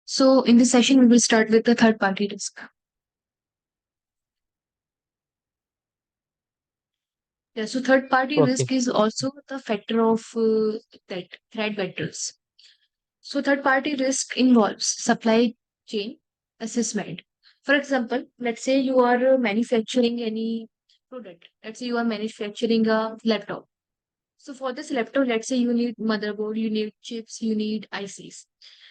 So in this session, we will start with the third party risk. Yeah, so third party Okay, risk is also the factor of that threat vectors. So third party risk involves supply chain assessment. For example, let's say you are manufacturing any product. Let's say you are manufacturing a laptop. So for this laptop, let's say you need motherboard, you need chips, you need ICs.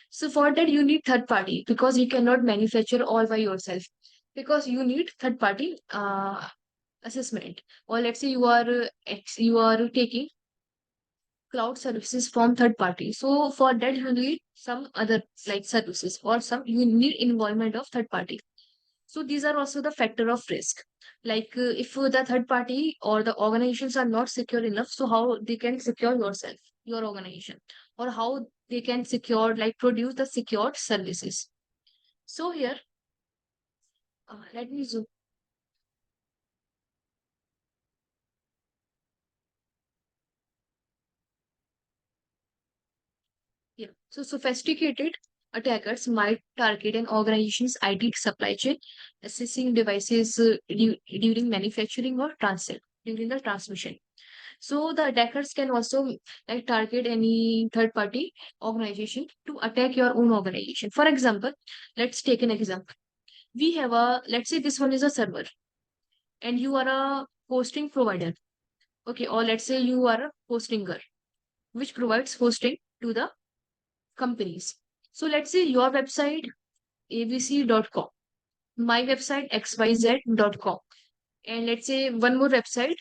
So for that, you need third party because you cannot manufacture all by yourself because you need third party assessment. Or let's say you are taking cloud services from third party. So for that, you need some other like services or some you need involvement of third party. So these are also the factor of risk. Like if the third party or the organizations are not secure enough, so how they can secure yourself, your organization, or how they can secure like produce the secured services. So here, let me zoom. Yeah. So sophisticated attackers might target an organization's IT supply chain, assessing devices during manufacturing or transit during the transmission. So the attackers can also like target any third party organization to attack your own organization. For example, let's take an example. We have a let's say this one is a server and you are a hosting provider. Okay, or let's say you are a hostinger, which provides hosting to the companies. So let's say your website abc.com, my website xyz.com, and let's say one more website.com.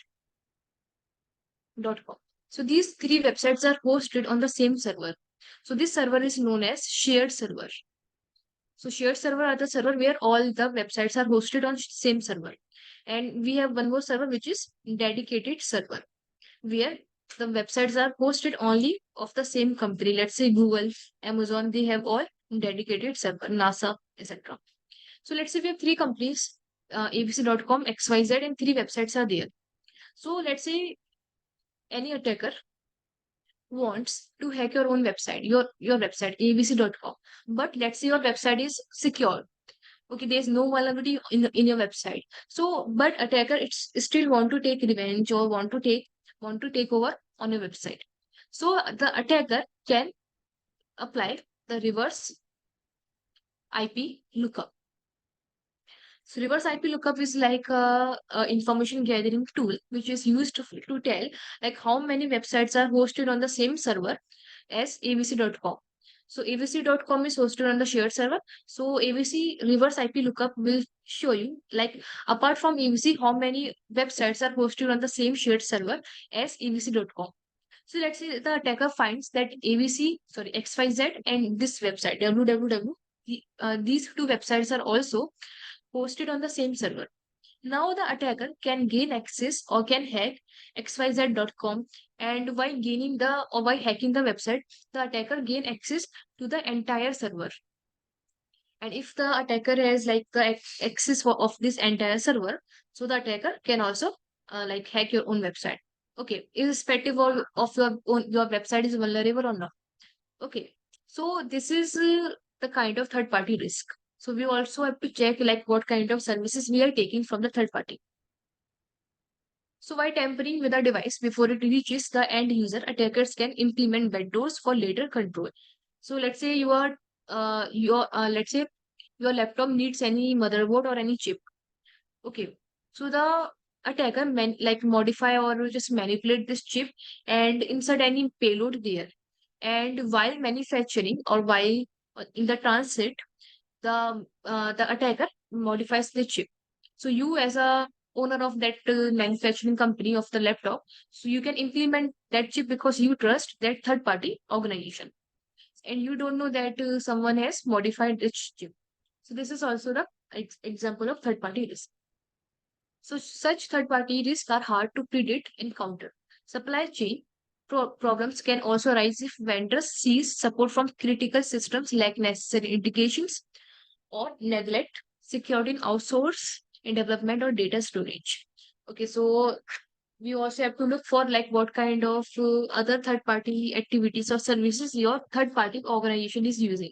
So these three websites are hosted on the same server. So this server is known as shared server. So shared server are the server where all the websites are hosted on same server. And we have one more server which is dedicated server where the websites are hosted only of the same company. Let's say Google, Amazon, they have all dedicated server, NASA, etc. So let's say we have three companies, abc.com, XYZ, and three websites are there. So let's say any attacker wants to hack your own website, your website, abc.com. But let's say your website is secure. Okay, there's no vulnerability in your website. So, but attacker it's still want to take revenge or want to take over on your website. So the attacker can apply the reverse IP lookup. So reverse IP lookup is like a information gathering tool which is used to tell like how many websites are hosted on the same server as abc.com. So abc.com is hosted on the shared server. So ABC reverse IP lookup will show you like apart from ABC how many websites are hosted on the same shared server as abc.com. So let's say the attacker finds that ABC, sorry, XYZ and this website www. These two websites are also hosted on the same server. Now the attacker can gain access or can hack xyz.com, and by gaining the or by hacking the website, the attacker gain access to the entire server. And if the attacker has like the access of this entire server, so the attacker can also like hack your own website. Okay, irrespective of your website is vulnerable or not. Okay, so this is the kind of third party risk. So we also have to check like what kind of services we are taking from the third party. So by tampering with a device before it reaches the end user, attackers can implement backdoors for later control. So let's say let's say your laptop needs any motherboard or any chip. Okay, so the attacker like modify or just manipulate this chip and insert any payload there. And while manufacturing or while in the transit, the attacker modifies the chip. So you as a owner of that manufacturing company of the laptop, so you can implement that chip because you trust that third party organization and you don't know that someone has modified this chip. So this is also the example of third party risk. So such third party risks are hard to predict and counter. Supply chain problems can also arise if vendors cease support from critical systems, lack necessary integrations, or neglect security in outsource in development or data storage. Okay, so we also have to look for like what kind of other third party activities or services your third party organization is using.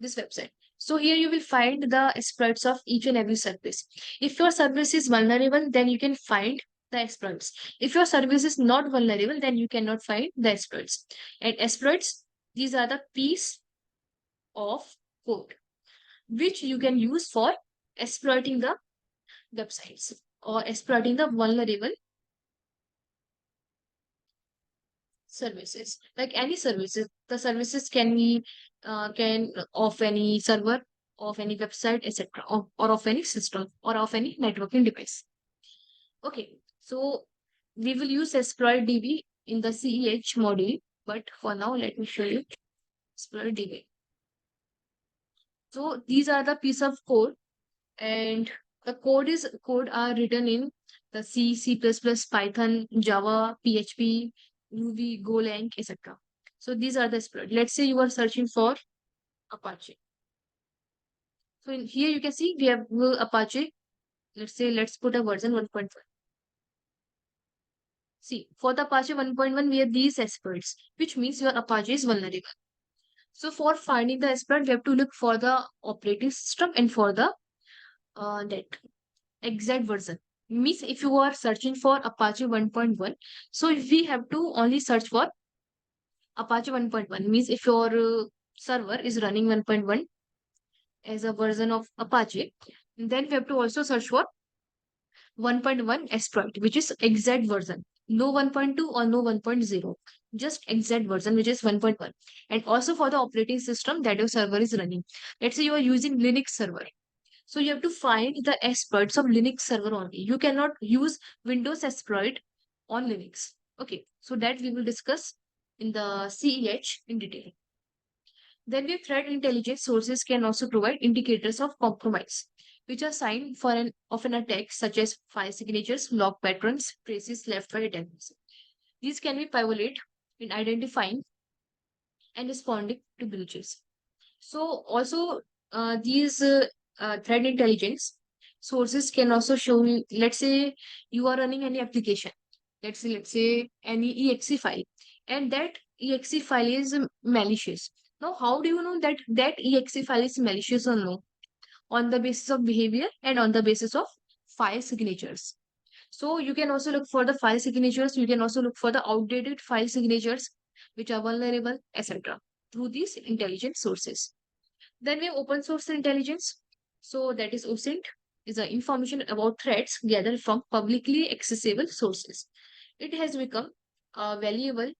this website. So here you will find the exploits of each and every service. If your service is vulnerable, then you can find the exploits. If your service is not vulnerable, then you cannot find the exploits. And exploits, these are the piece of code which you can use for exploiting the websites or exploiting the vulnerable services. Like any services, the services can be can of any server, of any website, etc., or of any system or of any networking device. Okay, so we will use exploit DB in the CEH module, but for now, let me show you exploit DB. So these are the piece of code, and the code are written in the C, C++, Python, Java, PHP, Ruby, Golang, etc. So these are the exploit. Let's say you are searching for Apache. So in here you can see we have Apache. Let's put a version 1.1. See, for the Apache 1.1, we have these exploits, which means your Apache is vulnerable. So for finding the exploit, we have to look for the operating system and for the that exact version. Means if you are searching for Apache 1.1, so we have to only search for Apache 1.1. Means if your server is running 1.1 as a version of Apache, then we have to also search for 1.1 exploit, which is exact version. No 1.2 or no 1.0, just exact version, which is 1.1. And also for the operating system that your server is running. Let's say you are using Linux server. So you have to find the exploits of Linux server only. You cannot use Windows exploit on Linux. Okay, so that we will discuss in the CEH in detail. Then we have threat intelligence sources can also provide indicators of compromise, which are signs for an attack such as file signatures, log patterns, traces left by attackers. These can be pivotal in identifying and responding to breaches. So also these threat intelligence sources can also show you, let's say you are running any application, let's say any exe file, and that exe file is malicious. Now, how do you know that that exe file is malicious or no? On the basis of behavior and on the basis of file signatures. So you can also look for the file signatures. You can also look for the outdated file signatures which are vulnerable, etc. through these intelligent sources. Then we have open source intelligence. So that is OSINT, is the information about threats gathered from publicly accessible sources. It has become a valuable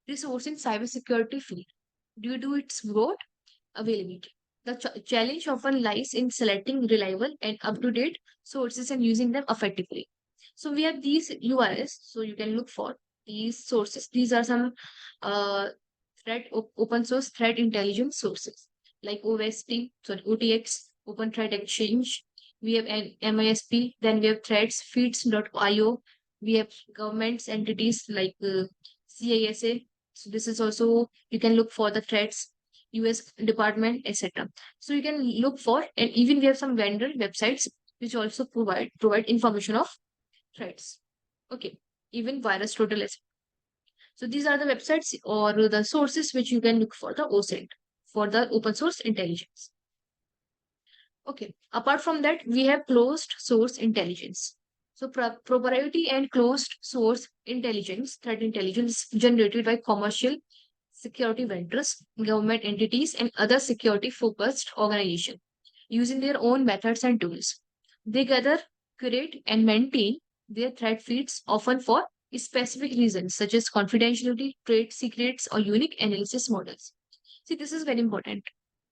resource in cybersecurity field due to its broad availability. The challenge often lies in selecting reliable and up-to-date sources and using them effectively. So we have these URLs, so you can look for these sources. These are some uh, open source threat intelligence sources like OST, sorry, OTX, Open Threat Exchange. We have an MISP, then we have threats, feeds.io. We have governments entities like CISA. So this is also, you can look for the threats, US Department, etc. So you can look for, and even we have some vendor websites which also provide information of threats. Okay, even virus total. So these are the websites or the sources which you can look for the OSINT for the open source intelligence. Okay, apart from that, we have closed source intelligence. So proprietary and closed source intelligence, threat intelligence generated by commercial security vendors, government entities, and other security focused organizations using their own methods and tools. They gather, curate, and maintain their threat feeds often for specific reasons such as confidentiality, trade secrets, or unique analysis models. See, this is very important.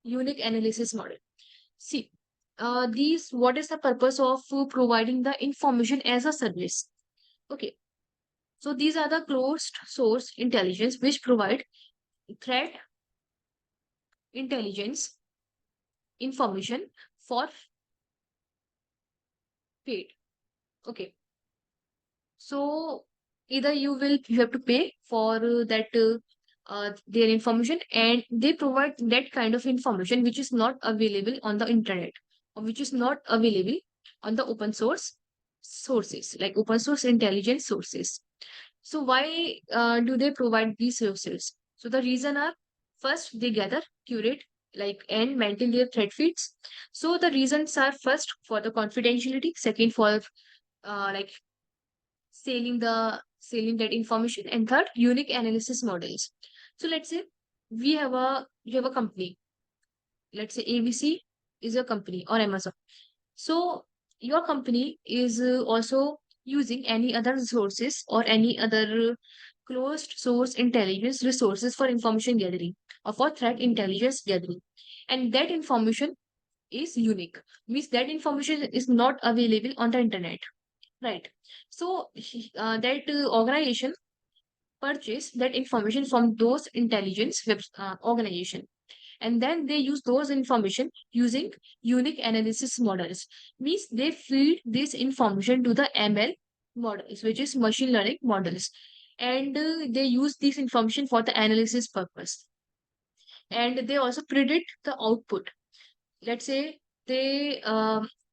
Unique analysis model. See, these what is the purpose of providing the information as a service? Okay, so these are the closed source intelligence which provide threat intelligence information for paid. Okay, so either you have to pay for their information, and they provide that kind of information which is not available on the internet or which is not available on the open source sources like open source intelligence sources. So why do they provide these sources? So the reason are, first, they gather, curate, like and maintain their thread feeds. So the reasons are first for the confidentiality, second for like selling that information, and third unique analysis models. So let's say you have a company. Let's say ABC is a company or Amazon. So your company is also using any other resources or any other closed source intelligence resources for information gathering or for threat intelligence gathering. And that information is unique, means that information is not available on the internet, right? So that organization purchase that information from those intelligence organization, and then they use those information using unique analysis models, means they feed this information to the ML models, which is machine learning models, and they use this information for the analysis purpose, and they also predict the output. Let's say they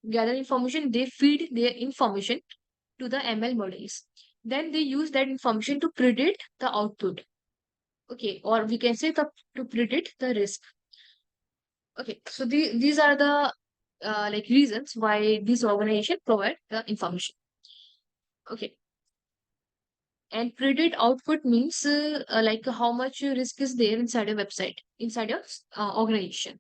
gather information, they feed their information to the ML models, then they use that information to predict the output. Okay, or we can say to predict the risk. Okay, so these are the like reasons why this organization provide the information. Okay, and predict output means like how much risk is there inside a website, inside your organization,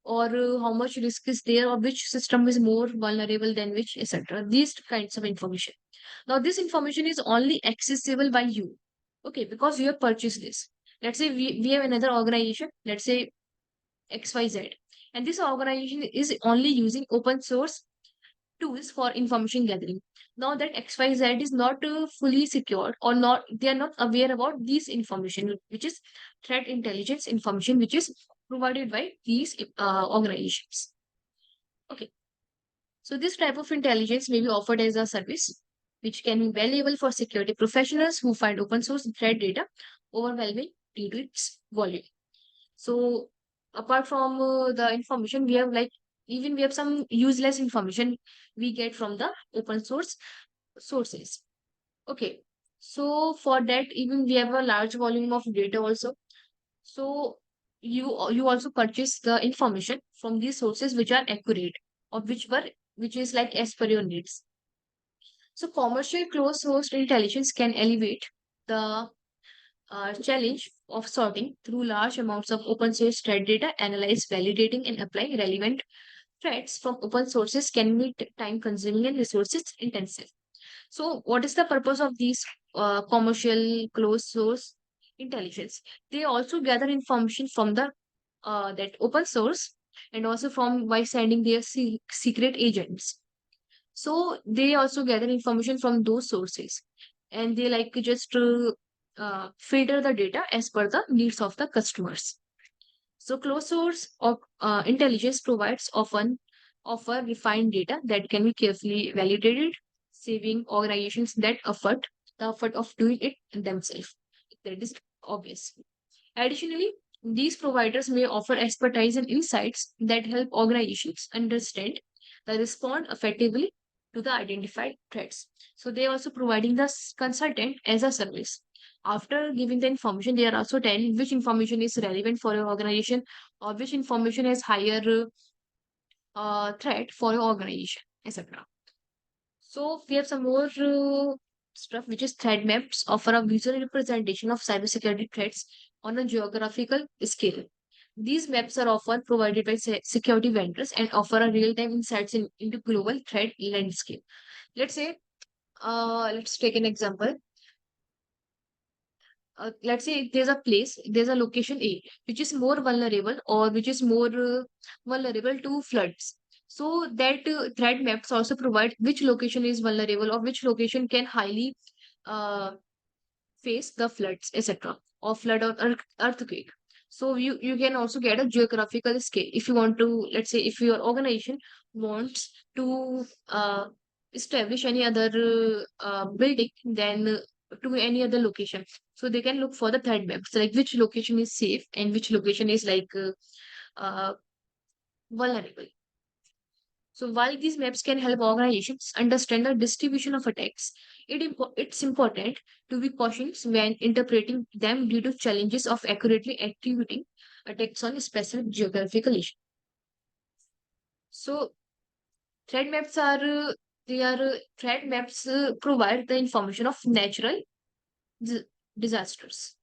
or how much risk is there, or which system is more vulnerable than which, etc. These kinds of information. Now, this information is only accessible by you. Okay, because you have purchased this. Let's say we have another organization. Let's say XYZ. And this organization is only using open source tools for information gathering. Now that XYZ is not fully secured, or not, they are not aware about this information, which is threat intelligence information, which is provided by these organizations. Okay. So this type of intelligence may be offered as a service, which can be valuable for security professionals who find open source threat data overwhelming due to its volume. So apart from the information, we have like even we have some useless information we get from the open source sources. Okay. So for that, even we have a large volume of data also. So you also purchase the information from these sources which are accurate, or which is like as per your needs. So commercial closed source intelligence can elevate the challenge of sorting through large amounts of open source threat data, analyze, validating, and applying relevant threats from open sources can be time consuming and resources intensive. So, what is the purpose of these commercial closed source intelligence? They also gather information from the that open source, and also from by sending their secret agents. So they also gather information from those sources, and they like just filter the data as per the needs of the customers. So closed source of intelligence provides offer refined data that can be carefully validated, saving organizations the effort of doing it themselves. That is obvious. Additionally, these providers may offer expertise and insights that help organizations understand and respond effectively to the identified threats. So they are also providing the consultant as a service. After giving the information, they are also telling which information is relevant for your organization, or which information has higher threat for your organization, etc. So we have some more stuff, which is threat maps offer a visual representation of cybersecurity threats on a geographical scale. These maps are often provided by security vendors and offer a real-time insights into global threat landscape. Let's say, let's take an example. Let's say there's a location A, which is more vulnerable, or which is more vulnerable to floods. So that threat maps also provide which location is vulnerable, or which location can highly uh, face the floods, etc., or flood or earthquake. So you can also get a geographical scale if you want to. Let's say if your organization wants to establish any other building, then to any other location, so they can look for the threat maps, like which location is safe and which location is like uh, vulnerable. So while these maps can help organizations understand the distribution of attacks, it's important to be cautious when interpreting them due to challenges of accurately attributing attacks on a specific geographical issue. So threat maps are threat maps provide the information of natural dis- disasters.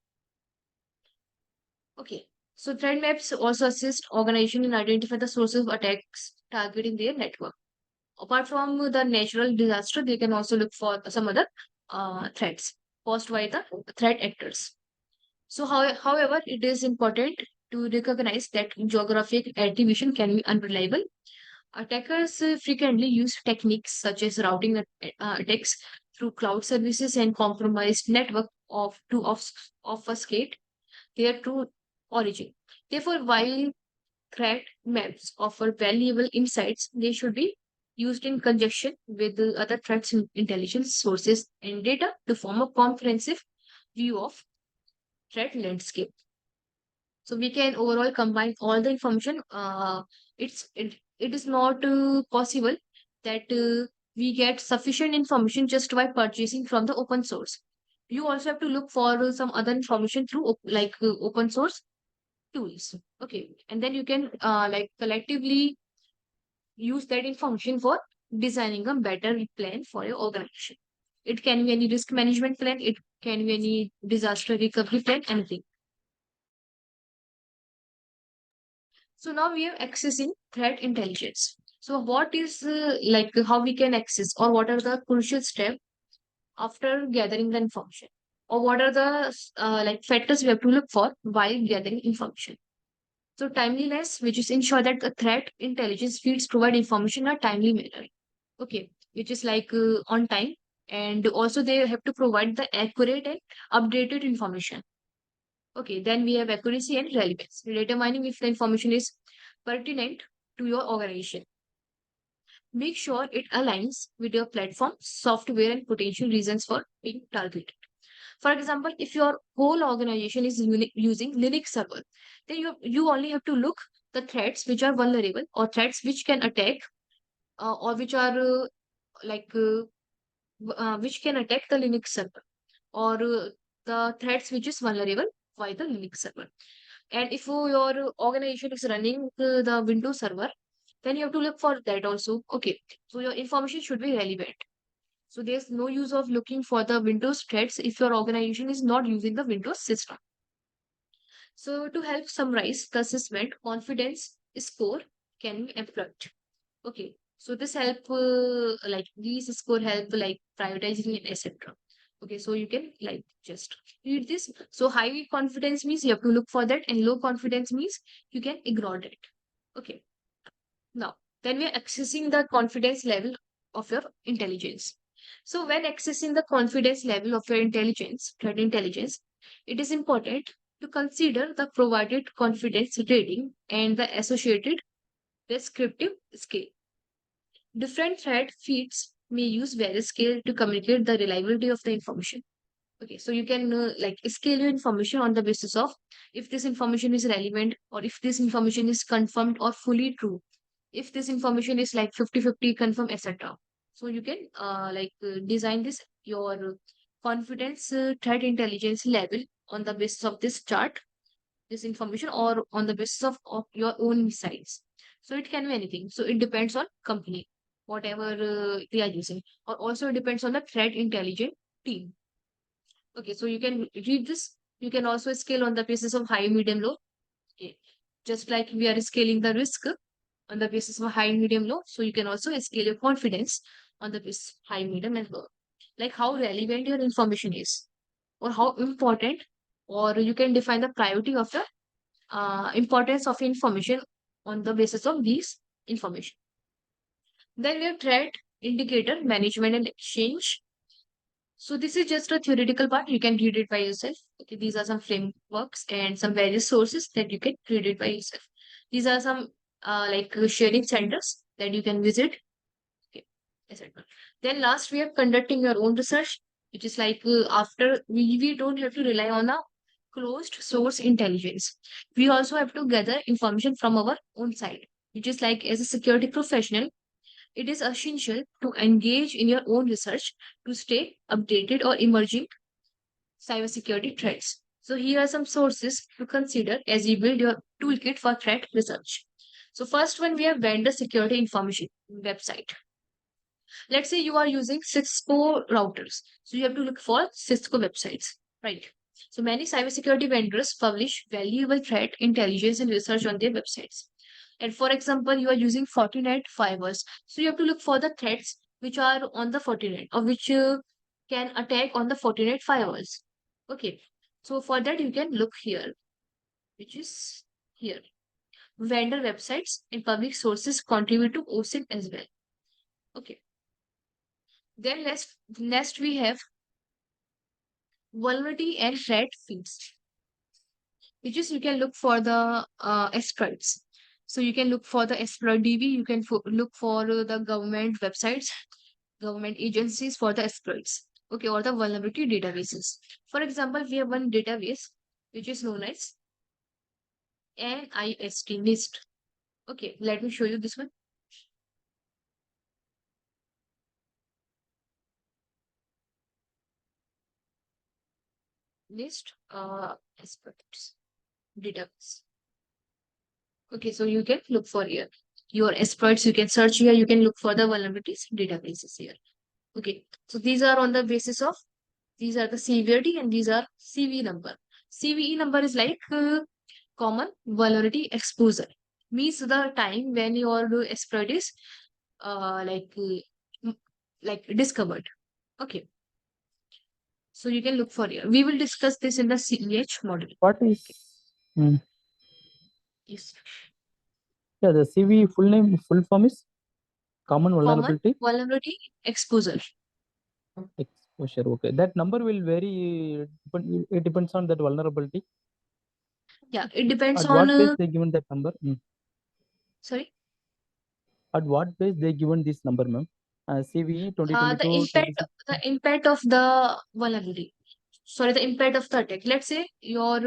Okay. So threat maps also assist organization in identify the sources of attacks targeting their network. Apart from the natural disaster, they can also look for some other threats caused by the threat actors. So, however, it is important to recognize that geographic attribution can be unreliable. Attackers frequently use techniques such as routing attacks through cloud services and compromised network to obfuscate their true origin. Therefore, while threat maps offer valuable insights, they should be used in conjunction with the other threats intelligence sources and data to form a comprehensive view of threat landscape. So we can overall combine all the information. It is not possible that we get sufficient information just by purchasing from the open source. You also have to look for some other information through open source tools. Okay, and then you can like collectively use that information for designing a better plan for your organization. It can be any risk management plan, it can be any disaster recovery plan, anything. So now we are accessing threat intelligence. So what is how we can access, or what are the crucial steps after gathering the information, or what are the factors we have to look for while gathering information. So timeliness, which is ensure that the threat intelligence feeds provide information in a timely manner. Okay, which is on time, and also they have to provide the accurate and updated information. Okay, then we have accuracy and relevance, determining if the information is pertinent to your organization. Make sure it aligns with your platform, software, and potential reasons for being targeted. For example, if your whole organization is using Linux server, then you only have to look the threats which are vulnerable, or threats which can attack or which are like which can attack the Linux server, or the threats which is vulnerable by the Linux server. And if your organization is running the Windows server, then you have to look for that also. Okay, so your information should be relevant. So there's no use of looking for the Windows threats if your organization is not using the Windows system. So to help summarize the assessment, confidence score can be employed. Okay, so this help these score help prioritizing and etc. Okay, so you can just read this. So high confidence means you have to look for that, and low confidence means you can ignore it. Okay, now then we are accessing the confidence level of your intelligence. So when accessing the confidence level of your intelligence, threat intelligence, it is important to consider the provided confidence rating and the associated descriptive scale. Different threat feeds may use various scale to communicate the reliability of the information. Okay, so you can scale your information on the basis of if this information is relevant, or if this information is confirmed or fully true, if this information is like 50-50 confirm, etc. So you can design this your confidence threat intelligence level on the basis of this chart, this information, or on the basis of your own insights. So it can be anything. So it depends on company, whatever they are using, or also it depends on the threat intelligent team. Okay, so you can read this. You can also scale on the basis of high, medium, low. Okay, just like we are scaling the risk on the basis of high, medium, low. So you can also scale your confidence on the basis of high, medium, and low. Like how relevant your information is, or how important, or you can define the priority of the importance of information on the basis of these information. Then we have threat indicator management and exchange. So this is just a theoretical part. You can read it by yourself. Okay, these are some frameworks and some various sources that you can read it by yourself. These are some sharing centers that you can visit. Okay, etc. Then last we have conducting your own research, which is after we don't have to rely on a closed source intelligence. We also have to gather information from our own side, which is like as a security professional, it is essential to engage in your own research to stay updated or emerging cybersecurity threats. So here are some sources to consider as you build your toolkit for threat research. So first one, we have vendor security information website. Let's say you are using Cisco routers. So you have to look for Cisco websites, right? So many cybersecurity vendors publish valuable threat intelligence and research on their websites. And for example, you are using FORTINET firewalls. So you have to look for the threats which are on the FORTINET or which can attack on the FORTINET firewalls. Okay. So for that, you can look here, which is here. Vendor websites and public sources contribute to OSINT as well. Okay. Then next we have vulnerability and threat feeds, which is you can look for the exploits. So you can look for the exploit DB, you can look for the government websites, government agencies for the exploits, okay, or the vulnerability databases. For example, we have one database which is known as NIST. Okay, let me show you this one. List exploits database. Okay, so you can look for here your exploits, you can search here, you can look for the vulnerabilities databases here. Okay, so these are on the basis of, these are the severity and these are CVE number. CVE number is like common vulnerability exposure. Means the time when your exploit is like discovered. Okay, so you can look for here. We will discuss this in the CEH model. What is Yes. yeah, the CV full form is common vulnerability Vulnerability exposure. exposure. Okay, that number will vary. It depends on that vulnerability. Yeah, it depends At on what base they given that number? sorry. At what base they given this number, ma'am? CVE The 2022 impact, 26. the impact of the vulnerability. Sorry, the impact of the attack. Let's say your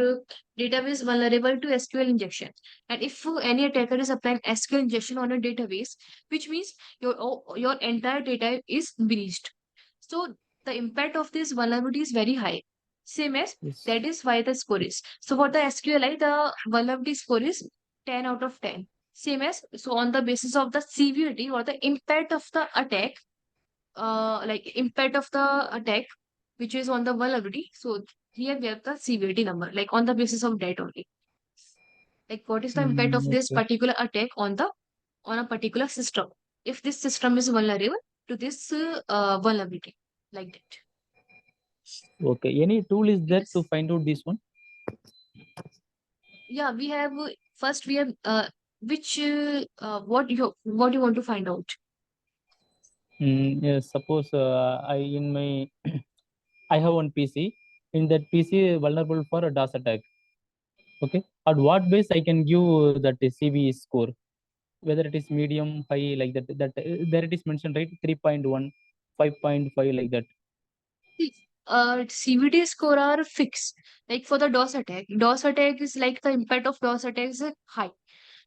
database is vulnerable to SQL injection, and if any attacker is applying SQL injection on a database, which means your entire data is breached. So the impact of this vulnerability is very high. Same as Yes. that is why the score is. So for the SQLI, the vulnerability score is 10 out of 10. Same as, so on the basis of the severity or the impact of the attack, like impact of the attack, which is on the vulnerability. So here we have the severity number, like on the basis of that only. Like what is the impact of this Okay. particular attack on a particular system? If this system is vulnerable to this vulnerability, like that. Okay. Any tool is there Yes. to find out this one? Yeah, we have first we have which what you want to find out. Yes. Suppose I have one PC. In that PC vulnerable for a DOS attack. Okay. At what base I can give that CV score? Whether it is medium, high, like that. There it is mentioned, right? 3.1, 5.5, like that. See, CVD score are fixed. Like for the DOS attack is like the impact of DOS attack is high.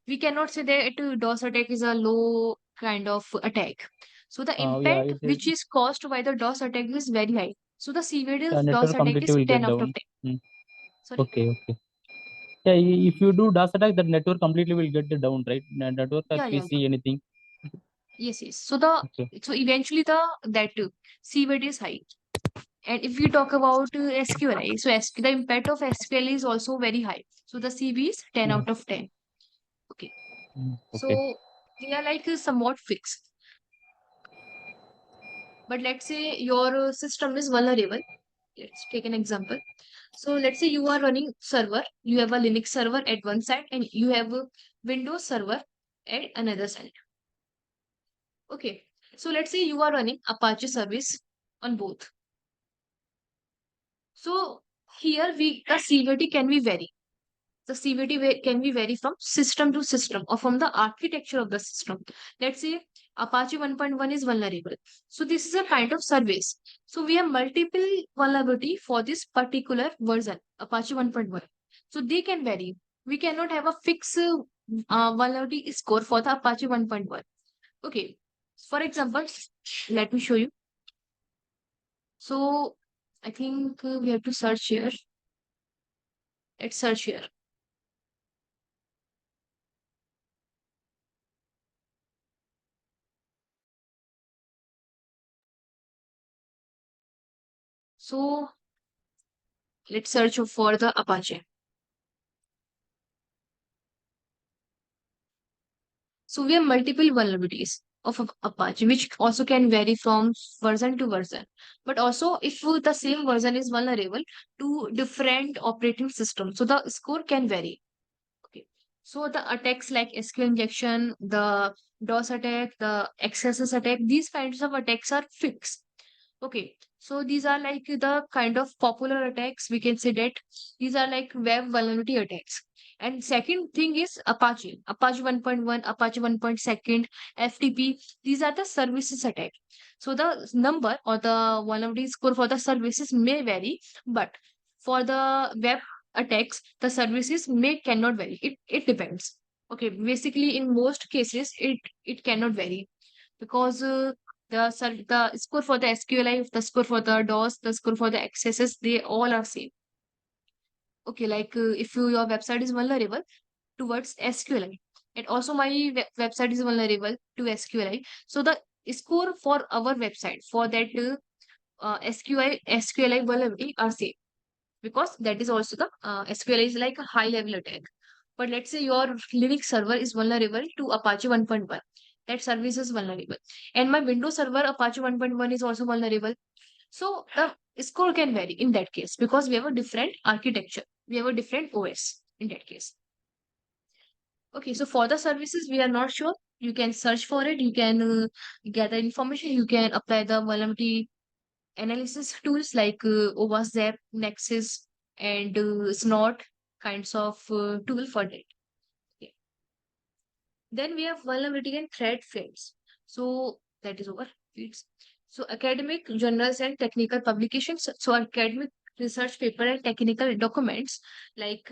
We cannot say that DOS attack is a low kind of attack. So the Yeah, impact it is. which is caused by the DOS attack is very high. So the CVD of DOS Network attack completely is will 10 get out of down. 10. Sorry? Okay, okay. Yeah, if you do DOS attack, that network completely will get down, right? Network or Yeah. PC, anything. Yes. So Okay. eventually that CVD is high. And if we talk about SQLI, so the impact of SQL is also very high. So the CV is 10 Mm, out of 10. Okay. okay. So they are like somewhat fixed. But let's say your system is vulnerable. Let's take an example. So let's say you are running server. You have a Linux server at one side and you have a Windows server at another side. Okay. So let's say you are running Apache service on both. So here the severity can be vary. The severity can be vary from system to system or from the architecture of the system. Let's say Apache 1.1 is vulnerable. So this is a kind of service. So we have multiple vulnerability for this particular version, Apache 1.1. So they can vary. We cannot have a fixed vulnerability score for the Apache 1.1. Okay. For example, let me show you. So I think we have to search here. Let's search here. So let's search for the Apache. So we have multiple vulnerabilities of Apache, which also can vary from version to version. But also, if the same version is vulnerable to different operating systems, so the score can vary. Okay. So the attacks like SQL injection, the DOS attack, the XSS attack, these kinds of attacks are fixed. Okay, so these are like the kind of popular attacks. We can say that these are like web vulnerability attacks. And second thing is Apache, Apache 1.1, Apache 1.2, FTP. These are the services attack. So the number or the vulnerability score for the services may vary, but for the web attacks, the services may cannot vary. It depends. Okay, basically in most cases it cannot vary because the score for the SQLI, the score for the DOS, the score for the accesses, they all are same. Okay, like if your website is vulnerable towards SQLI, and also my website is vulnerable to SQLI, so the score for our website for that SQLI vulnerability are same because that is also the SQLI is like a high level attack. But let's say your Linux server is vulnerable to Apache 1.1. That service is vulnerable. And my Windows server Apache 1.1 is also vulnerable. So the score can vary in that case because we have a different architecture. We have a different OS in that case. Okay, so for the services, we are not sure. You can search for it. You can gather information. You can apply the vulnerability analysis tools like OWASP, Nexus, and Snort kinds of tool for that. Okay. Then we have vulnerability and threat fields. So that is over. Fields. So academic journals and technical publications. So academic research paper and technical documents like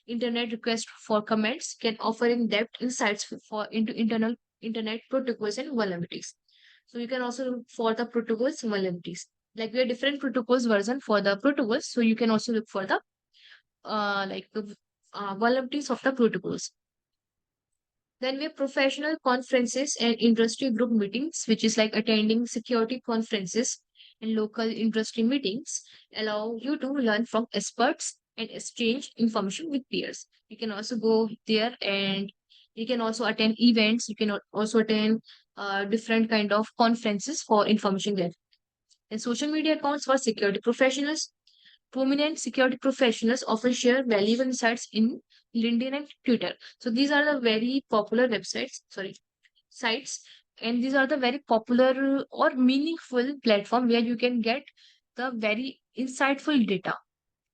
internet request for comments can offer in-depth insights for into internal internet protocols and vulnerabilities. So you can also look for the protocols vulnerabilities. Like we have different protocols version for the protocols. So you can also look for the like the vulnerabilities of the protocols. Then we have professional conferences and industry group meetings, which is like attending security conferences and local industry meetings, allow you to learn from experts and exchange information with peers. You can also go there and you can also attend events. You can also attend different kind of conferences for information there. And social media accounts for security professionals. Prominent security professionals often share valuable insights in LinkedIn and Twitter. So these are the very popular sites, and these are the very popular or meaningful platform where you can get the very insightful data,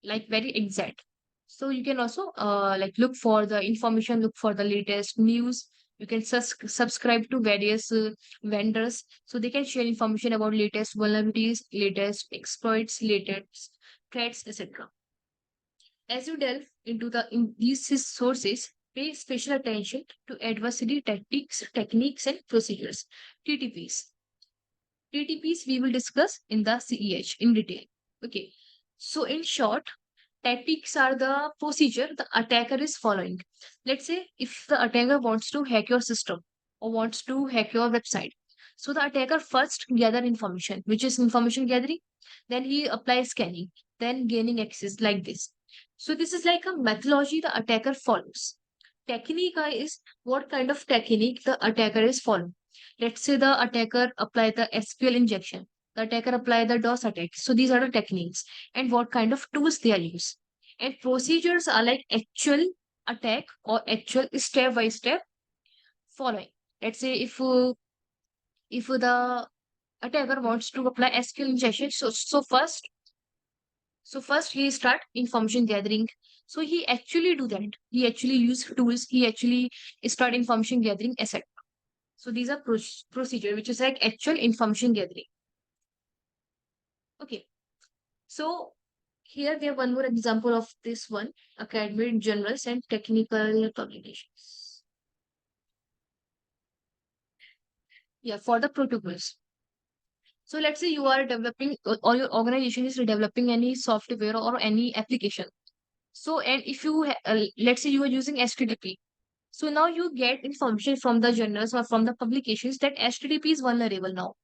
like very exact. So you can also like look for the information, look for the latest news. You can subscribe to various vendors so they can share information about latest vulnerabilities, latest exploits, latest threats, etc. As you delve into these sources, pay special attention to adversity techniques and procedures. TTPs. TTPs we will discuss in the CEH in detail. Okay. So in short, tactics are the procedure the attacker is following. Let's say if the attacker wants to hack your system or wants to hack your website. So the attacker first gather information, which is information gathering. Then he applies scanning, then gaining access like this. So this is like a methodology the attacker follows. Technique is what kind of technique the attacker is following. Let's say the attacker apply the SQL injection. The attacker apply the DOS attack. So these are the techniques and what kind of tools they are used. And procedures are like actual attack or actual step by step following. Let's say if the attacker wants to apply SQL injection, so first he start information gathering. So he actually do that. He actually use tools. He actually start information gathering, etc. So these are procedure, which is like actual information gathering. Okay. So here we have one more example of this one, academic journals and technical publications. Yeah, for the protocols. So let's say you are developing, or your organization is developing any software or any application. So, and if you, let's say you are using HTTP. So now you get information from the journals or from the publications that HTTP is vulnerable now.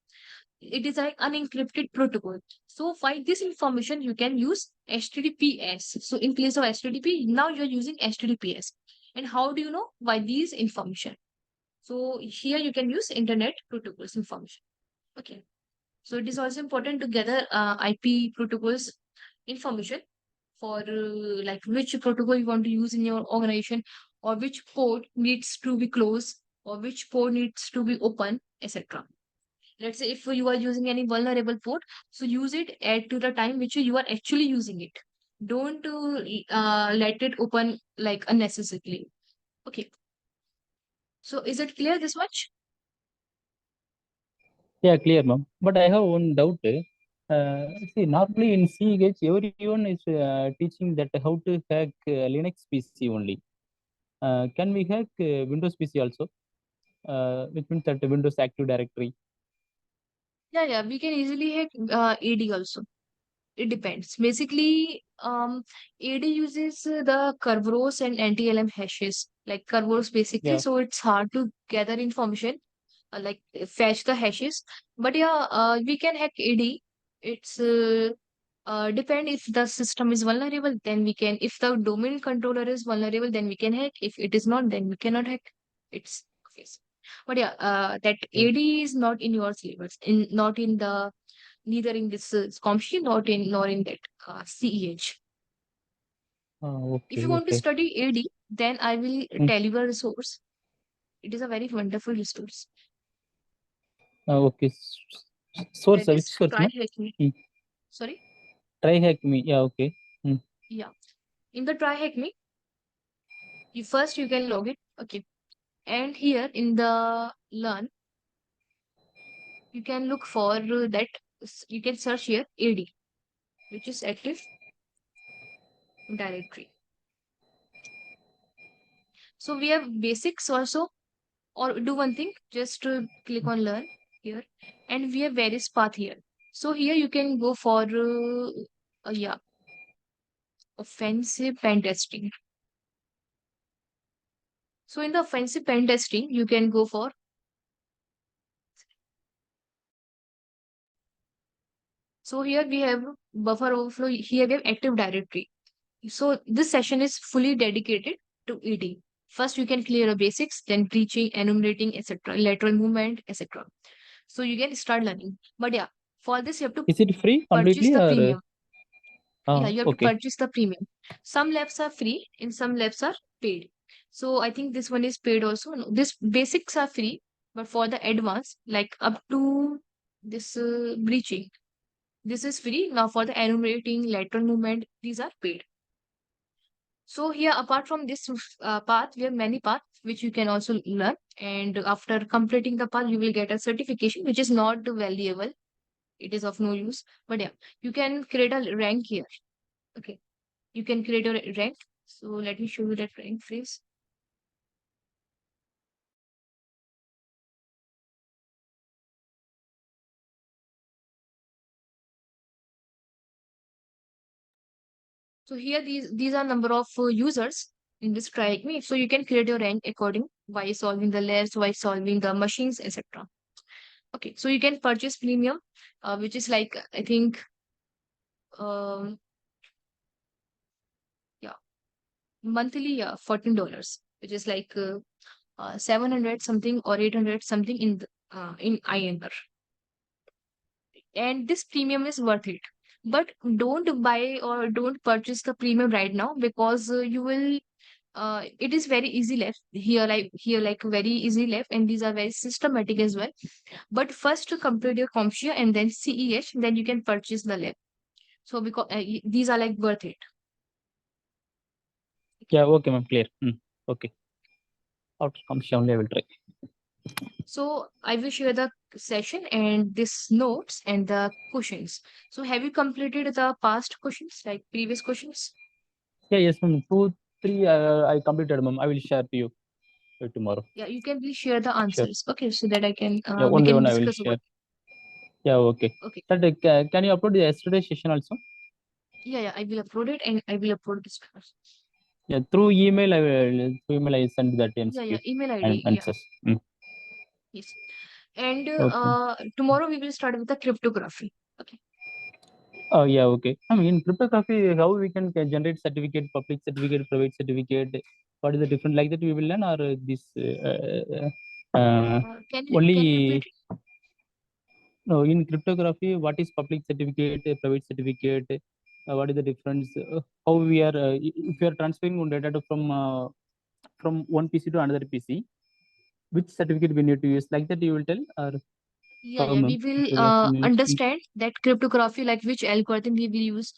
It is an unencrypted protocol. So find this information, you can use HTTPS. So in place of HTTP, now you're using HTTPS. And how do you know why these information? So here you can use internet protocols information. Okay. So it is also important to gather IP protocols information for like which protocol you want to use in your organization, or which port needs to be closed, or which port needs to be open, etc. Let's say if you are using any vulnerable port, so use it at to the time which you are actually using it. Don't let it open like unnecessarily. Okay. So is it clear this much? Yeah, clear, ma'am. But I have one doubt. See, normally in CH, everyone is teaching that how to hack Linux PC only. Can we hack Windows PC also? Which means that Windows Active Directory. Yeah, we can easily hack AD also. It depends. Basically, AD uses the Kerberos and NTLM hashes, like Kerberos basically. Yeah. So it's hard to gather information, like fetch the hashes. But yeah, we can hack AD. It's depend if the system is vulnerable, then we can. If the domain controller is vulnerable, then we can hack. If it is not, then we cannot hack. It's okay. But yeah, that Okay. AD is not in your syllabus, not in the neither in this COMSHI, not in nor in that CEH. If Okay, you want to okay. study AD, then I will Mm. tell you a resource. It is a very wonderful resource. Okay. Source, That which is source, Try ma'am? Hack Me. Mm. Sorry? Try hack me. Yeah, okay. Mm. Yeah. In the Try Hack Me, you can log it. Okay. And here in the Learn, you can look for that. You can search here AD, which is Active Directory. So we have basics also, or do one thing, just to click on Learn here, and we have various path here. So here you can go for yeah, offensive pen testing. So in the offensive pen testing, you can go for, so here we have buffer overflow, here we have Active Directory. So this session is fully dedicated to ED. First, you can clear the basics, then breaching, enumerating, etc., lateral movement, etc. So you can start learning. But yeah, for this you have to Is it free purchase completely the or? premium. Yeah, you have to Okay. purchase the premium. Some labs are free and some labs are paid. So I think this one is paid also. No, this basics are free, but for the advanced, like up to this breaching, this is free. Now for the enumerating, lateral movement, these are paid. So here, apart from this path, we have many paths which you can also learn. And after completing the path, you will get a certification, which is not valuable. It is of no use. But yeah, you can create a rank here. Okay. You can create a rank. So let me show you that rank phrase. So here these are number of users in this try me. So you can create your rank according by solving the layers, by solving the machines, etc. Okay, so you can purchase premium, which is like I think um yeah, monthly, yeah, $14, which is like 700 something or 800 something in INR. And this premium is worth it. But don't buy or don't purchase the premium right now, because you will it is very easy left here like very easy left, and these are very systematic as well. But first to complete your CompTIA and then CEH, then you can purchase the lab. So because these are like worth it. Yeah, okay, ma'am. Clear. Okay. After comes only I will try. So I will share the session and this notes and the questions. So have you completed the past questions, like previous questions? Yeah, yes, ma'am. 2, 3, I completed, ma'am. I will share to you. tomorrow. Yeah, you can please share the answers. Okay, so that I can Yeah, we one by can one I will discuss share. about. Yeah, okay. Okay. That can you upload yesterday's session also? Yeah, I will upload it and I will upload this class. Yeah, through email I send that Yeah, MCQ email and ID. Yeah, answers. yes. And Okay. tomorrow we will start with the cryptography. Okay. Oh yeah, okay. I mean, in cryptography, how we can generate certificate, public certificate, private certificate? What is the difference? Like that we will learn, or this Can you only repeat? no in cryptography? What is public certificate, private certificate? What is the difference? How we are if we are transferring one data from one PC to another PC, which certificate we need to use? Like that you will tell, or how, We ma'am? will Cryptography means. understand that cryptography, like which algorithm we will use,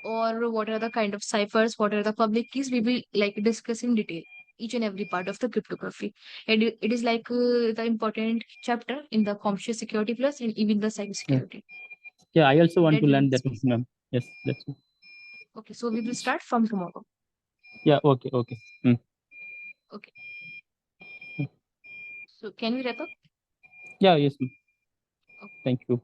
or what are the kind of ciphers, what are the public keys. We will like discuss in detail each and every part of the cryptography. And it is like the important chapter in the Commercial Security Plus and even the Cyber Yeah, Security yeah. I also want that to we will learn that, discuss. ma'am. Yes, that's. Okay, so we will start from tomorrow. Yeah. Okay. Okay. Okay, so can we wrap up? Yeah. Yes, ma'am. Okay. Thank you.